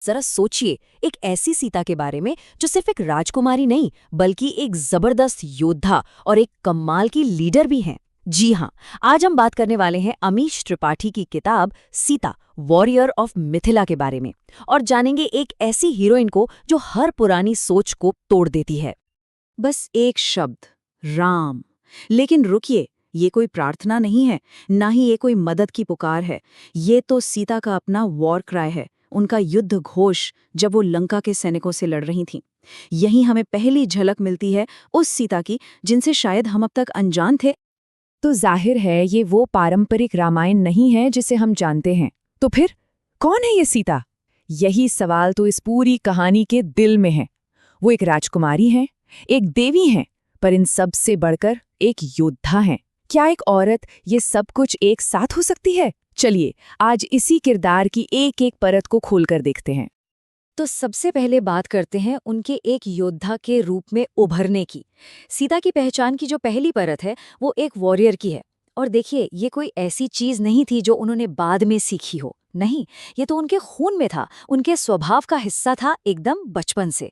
जरा सोचिए, एक ऐसी सीता के बारे में जो सिर्फ एक राजकुमारी नहीं बल्कि एक जबरदस्त योद्धा और एक कमाल की लीडर भी हैं। जी हाँ, आज हम बात करने वाले हैं अमीश त्रिपाठी की किताब सीता वॉरियर ऑफ मिथिला के बारे में, और जानेंगे एक ऐसी हीरोइन को जो हर पुरानी सोच को तोड़ देती है। बस एक शब्द, राम। लेकिन रुकिए, ये कोई प्रार्थना नहीं है, ना ही ये कोई मदद की पुकार है। ये तो सीता का अपना वॉर क्राई है, उनका युद्ध घोष, जब वो लंका के सैनिकों से लड़ रही थीं। यहीं हमें पहली झलक मिलती है उस सीता की जिनसे शायद हम अब तक अनजान थे। तो जाहिर है ये वो पारंपरिक रामायण नहीं है जिसे हम जानते हैं। तो फिर कौन है ये सीता? यही सवाल तो इस पूरी कहानी के दिल में है। वो एक राजकुमारी हैं, एक देवी हैं, पर इन सब से बढ़कर एक योद्धा हैं। क्या एक औरत ये सब कुछ एक साथ हो सकती है? चलिए आज इसी किरदार की एक एक परत को खोलकर देखते हैं। तो सबसे पहले बात करते हैं उनके एक योद्धा के रूप में उभरने की। सीता की पहचान की जो पहली परत है वो एक वॉरियर की है। और देखिए, ये कोई ऐसी चीज नहीं थी जो उन्होंने बाद में सीखी हो। नहीं, ये तो उनके खून में था, उनके स्वभाव का हिस्सा था, एकदम बचपन से।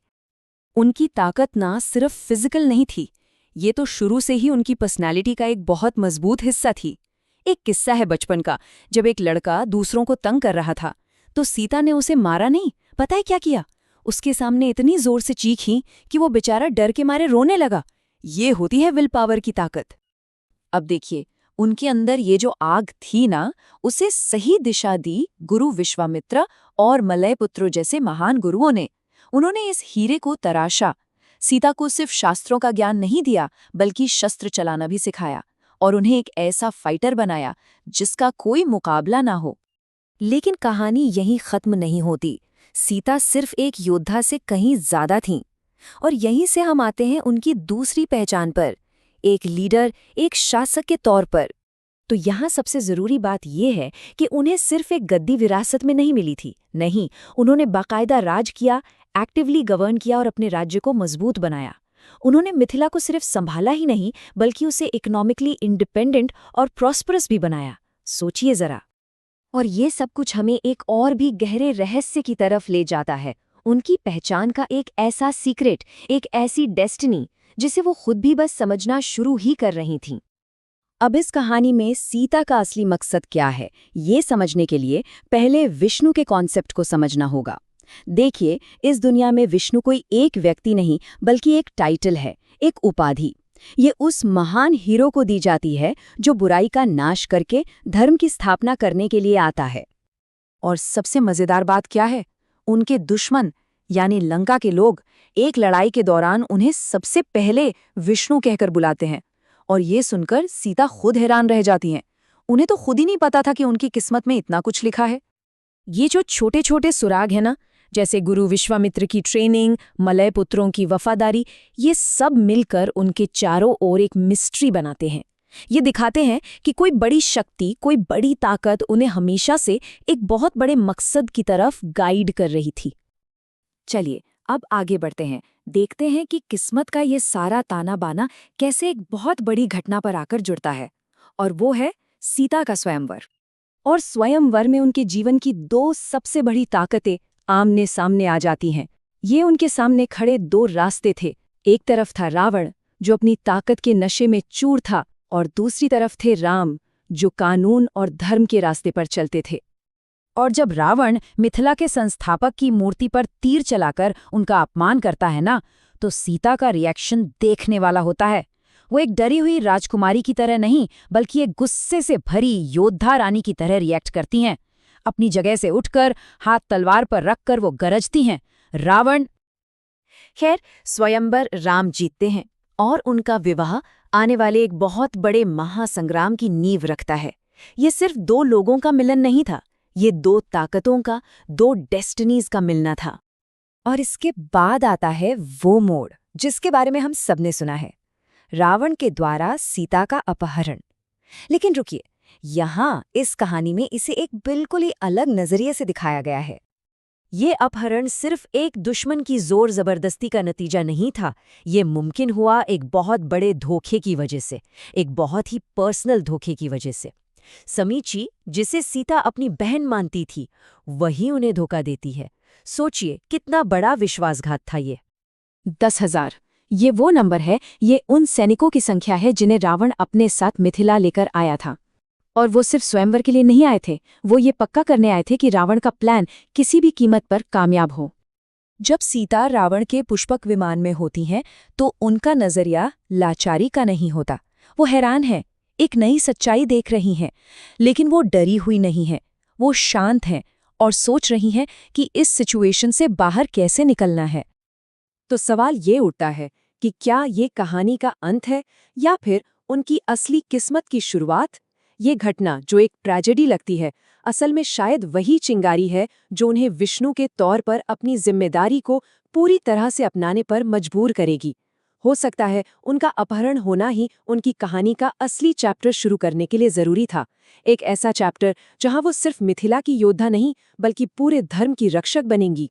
उनकी ताकत ना सिर्फ फिजिकल नहीं थी, ये तो शुरू से ही उनकी पर्सनैलिटी का एक बहुत मजबूत हिस्सा थी। एक किस्सा है बचपन का, जब एक लड़का दूसरों को तंग कर रहा था तो सीता ने उसे मारा नहीं, पता है क्या किया? उसके सामने इतनी जोर से चीखी कि वो बेचारा डर के मारे रोने लगा। ये होती है विल पावर की ताकत। अब देखिए, उनके अंदर ये जो आग थी ना, उसे सही दिशा दी गुरु विश्वामित्र और मलयपुत्र जैसे महान गुरुओं ने। उन्होंने इस हीरे को तराशा। सीता को सिर्फ शास्त्रों का ज्ञान नहीं दिया, बल्कि शस्त्र चलाना भी सिखाया, और उन्हें एक ऐसा फाइटर बनाया जिसका कोई मुकाबला ना हो। लेकिन कहानी यहीं खत्म नहीं होती। सीता सिर्फ एक योद्धा से कहीं ज्यादा थीं। और यहीं से हम आते हैं उनकी दूसरी पहचान पर, एक लीडर, एक शासक के तौर पर। तो यहाँ सबसे जरूरी बात यह है कि उन्हें सिर्फ एक गद्दी विरासत में नहीं मिली थी। नहीं, उन्होंने बाकायदा राज किया, एक्टिवली गवर्न किया और अपने राज्य को मजबूत बनाया। उन्होंने मिथिला को सिर्फ संभाला ही नहीं बल्कि उसे इकोनॉमिकली इंडिपेंडेंट और प्रॉस्परस भी बनाया। सोचिए जरा। और ये सब कुछ हमें एक और भी गहरे रहस्य की तरफ ले जाता है, उनकी पहचान का एक ऐसा सीक्रेट, एक ऐसी डेस्टिनी जिसे वो खुद भी बस समझना शुरू ही कर रही थीं। अब इस कहानी में सीता का असली मकसद क्या है, ये समझने के लिए पहले विष्णु के कॉन्सेप्ट को समझना होगा। देखिए, इस दुनिया में विष्णु कोई एक व्यक्ति नहीं बल्कि एक टाइटल है, एक उपाधि। ये उस महान हीरो को दी जाती है जो बुराई का नाश करके धर्म की स्थापना करने के लिए आता है। और सबसे मजेदार बात क्या है? उनके दुश्मन यानी लंका के लोग एक लड़ाई के दौरान उन्हें सबसे पहले विष्णु कहकर बुलाते हैं। और ये सुनकर सीता खुद हैरान रह जाती हैं। उन्हें तो खुद ही नहीं पता था कि उनकी किस्मत में इतना कुछ लिखा है। ये जो छोटे छोटे सुराग है ना, जैसे गुरु विश्वामित्र की ट्रेनिंग, मलय पुत्रों की वफादारी, ये सब मिलकर उनके चारों ओर एक मिस्ट्री बनाते हैं। ये दिखाते हैं कि कोई बड़ी शक्ति, कोई बड़ी ताकत उन्हें हमेशा से एक बहुत बड़े मकसद की तरफ गाइड कर रही थी। चलिए अब आगे बढ़ते हैं, देखते हैं कि किस्मत का ये सारा ताना बाना कैसे एक बहुत बड़ी घटना पर आकर जुड़ता है। और वो है सीता का स्वयंवर। और स्वयंवर में उनके जीवन की दो सबसे बड़ी ताकतें आमने सामने आ जाती हैं। ये उनके सामने खड़े दो रास्ते थे। एक तरफ था रावण, जो अपनी ताकत के नशे में चूर था, और दूसरी तरफ थे राम, जो कानून और धर्म के रास्ते पर चलते थे। और जब रावण मिथिला के संस्थापक की मूर्ति पर तीर चलाकर उनका अपमान करता है ना, तो सीता का रिएक्शन देखने वाला होता है। वो एक डरी हुई राजकुमारी की तरह नहीं बल्कि एक गुस्से से भरी योद्धा रानी की तरह रिएक्ट करती हैं। अपनी जगह से उठकर हाथ तलवार पर रखकर वो गरजती हैं, रावण। खैर, स्वयंवर राम जीतते हैं और उनका विवाह आने वाले एक बहुत बड़े महासंग्राम की नींव रखता है। ये सिर्फ दो लोगों का मिलन नहीं था, ये दो ताकतों का, दो डेस्टिनीज का मिलना था। और इसके बाद आता है वो मोड़ जिसके बारे में हम सबने सुना है, रावण के द्वारा सीता का अपहरण। लेकिन रुकिए, यहाँ इस कहानी में इसे एक बिल्कुल ही अलग नजरिए से दिखाया गया है। ये अपहरण सिर्फ एक दुश्मन की जोर जबरदस्ती का नतीजा नहीं था। ये मुमकिन हुआ एक बहुत बड़े धोखे की वजह से, एक बहुत ही पर्सनल धोखे की वजह से। समीची, जिसे सीता अपनी बहन मानती थी, वही उन्हें धोखा देती है। सोचिए कितना बड़ा विश्वासघात था ये। 10,000 ये वो नंबर है, ये उन सैनिकों की संख्या है जिन्हें रावण अपने साथ मिथिला लेकर आया था। और वो सिर्फ स्वयंवर के लिए नहीं आए थे, वो ये पक्का करने आए थे कि रावण का प्लान किसी भी कीमत पर कामयाब हो। जब सीता रावण के पुष्पक विमान में होती हैं तो उनका नजरिया लाचारी का नहीं होता। वो हैरान है, एक नई सच्चाई देख रही हैं, लेकिन वो डरी हुई नहीं है। वो शांत हैं और सोच रही हैं कि इस सिचुएशन से बाहर कैसे निकलना है। तो सवाल ये उठता है कि क्या ये कहानी का अंत है या फिर उनकी असली किस्मत की शुरुआत? ये घटना जो एक ट्रेजेडी लगती है, असल में शायद वही चिंगारी है जो उन्हें विष्णु के तौर पर अपनी जिम्मेदारी को पूरी तरह से अपनाने पर मजबूर करेगी। हो सकता है उनका अपहरण होना ही उनकी कहानी का असली चैप्टर शुरू करने के लिए जरूरी था। एक ऐसा चैप्टर जहां वो सिर्फ मिथिला की योद्धा नहीं बल्कि पूरे धर्म की रक्षक बनेंगी।